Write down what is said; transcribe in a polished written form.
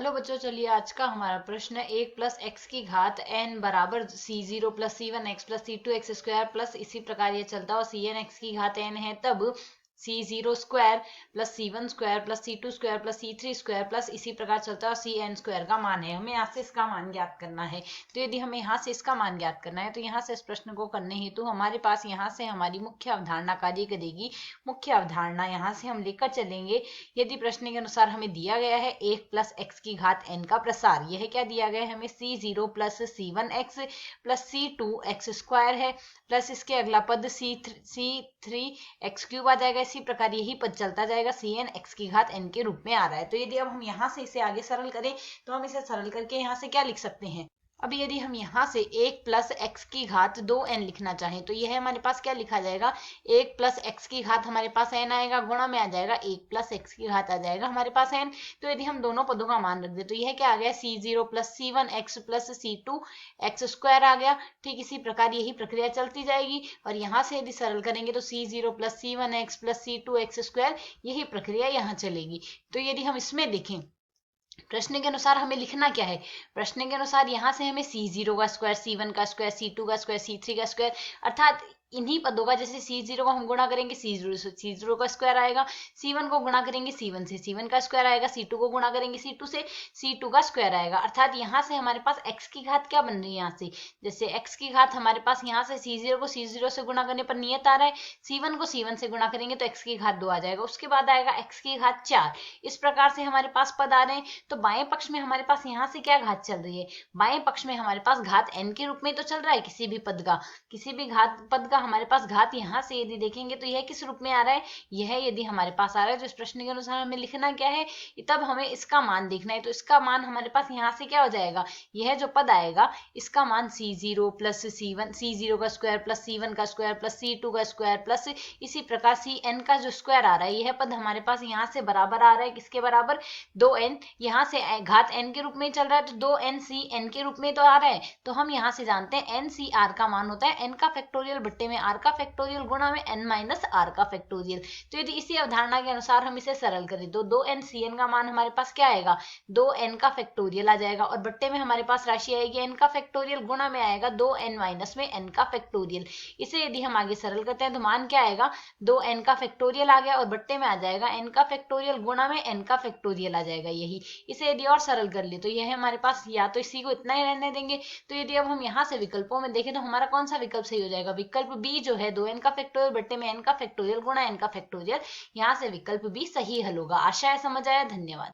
Hello बच्चों, चलिए आज का हमारा प्रश्न है 1 प्लस एक्स की घात n बराबर c0 plus c1 x plus c2 x square plus इसी प्रकार ये चलता है। cn एक्स की घात n है तब c0 square plus c1 square plus c2 square plus c3 square plus इसी प्रकार चलता है। cn स्क्वायर का मान है, हमें यहाँ से इसका मान ज्ञात करना है। तो यदि हमें यहाँ से इसका मान ज्ञात करना है तो यहाँ से इस प्रश्न को करने हेतु हमारे पास यहाँ से हमारी मुख्य अवधारणा कार्य करेगी। मुख्य अवधारणा यहाँ से हम लेकर चलेंगे। यदि प्रश्न के अनुसार हमें दिया गया है 1 प्लस एक्स की घात n का प्रसार, यह क्या दिया गया है हमें c0 plus c1 x plus c2 x square है प्लस इसके अगला पद c3 एक्स क्यूब आ जाएगा। इसी प्रकार यही पद चलता जाएगा। cn एक्स की घात n के रूप में आ रहा है। तो यदि अब हम यहाँ से इसे आगे सरल करें तो हम इसे सरल करके यहाँ से क्या लिख सकते हैं। अभी यदि हम यहाँ से 1 प्लस एक्स की घात 2n लिखना चाहें तो यह हमारे पास क्या लिखा जाएगा। 1 प्लस एक्स की घात हमारे पास n आएगा, गुणा में आ जाएगा 1 प्लस एक्स की घात आ जाएगा हमारे पास n। तो यदि हम दोनों पदों का मान रख दे तो यह क्या आ गया c0 plus c1 x plus c2 x square आ गया। ठीक इसी प्रकार यही प्रक्रिया चलती जाएगी और यहाँ से यदि सरल करेंगे तो c0 plus c1 x plus c2 x square, यही प्रक्रिया यहाँ चलेगी। तो यदि हम इसमें देखें प्रश्न के अनुसार हमें लिखना क्या है। प्रश्न के अनुसार यहाँ से हमें c0 का स्क्वायर, c1 का स्क्वायर, c2 का स्क्वायर, c3 का स्क्वायर अर्थात इन्हीं पदों का, जैसे c0 को हम गुणा करेंगे c0 से c0 का स्क्वायर आएगा, c1 को गुणा करेंगे c1 से c1 का स्क्वायर आएगा, c2 को गुणा करेंगे c2 से c2 का स्क्वायर आएगा। अर्थात यहाँ से हमारे पास x की घात क्या बन रही है, यहाँ से जैसे x की घात हमारे पास यहाँ से c0 को c0 से गुणा करने पर नियत आ रहा है, c1 को c1 से गुणा करेंगे तो x की घात 2 आ जाएगा, उसके बाद आएगा x की घात 4। इस प्रकार से हमारे पास पद आ रहे हैं। तो बाएं पक्ष में हमारे पास यहाँ से क्या घात चल रही है, बाएं पक्ष में हमारे पास घात n के रूप में तो चल रहा है। किसी भी पद का, किसी भी घात पद का हमारे पास घात यहाँ से यदि देखेंगे तो यह किस रूप में आ रहा है, यह यदि हमारे पास आ रहा है तो इस प्रश्न के अनुसार हमें लिखना क्या है, तब हमें इसका मान देखना है। तो इसका मान हमारे पास यहाँ से क्या हो जाएगा, यह जो पद आएगा इसका मान c0 प्लस c1, c0 का स्क्वायर प्लस c1 का स्क्वायर प्लस c2 का स्क्वायर प्लस इसी प्रकार cn का जो स्क्वायर आ रहा है, यह पद हमारे पास यहाँ से बराबर आ रहा है किसके बराबर, 2n। यहाँ से घात n के रूप में चल रहा है तो 2n cn के रूप में तो आ रहा है। तो हम यहाँ से जानते हैं n c r का मान होता है n का फैक्टोरियल बट्टे में r का फैक्टोरियल गुणा में n माइनस r का फैक्टोरियल। तो यदि इसी अवधारणा के अनुसार हम इसे सरल करें तो 2n cn का मान हमारे पास क्या आएगा, 2n का फैक्टोरियल आ जाएगा और बट्टे में हमारे पास राशि आएगी n का फैक्टोरियल गुणा में आएगा 2n माइनस में n का फैक्टोरियल। इसे यदि हम आगे सरल करते हैं तो मान क्या आएगा, 2n का फैक्टोरियल आ गया और बट्टे में आ जाएगा n का फैक्टोरियल गुणा में n का फैक्टोरियल आ जाएगा यही। इसे यदि और सरल कर ले तो यह हमारे पास, या तो इसी को इतना ही रहने देंगे। तो यदि अब हम यहाँ से विकल्पों में देखें तो हमारा कौन सा विकल्प सही हो जाएगा, विकल्प बी जो है 2n का फैक्टोरियल बट्टे में n का फैक्टोरियल गुणा n का फैक्टोरियल, यहाँ से विकल्प बी सही हल होगा। आशा है समझ आया। धन्यवाद।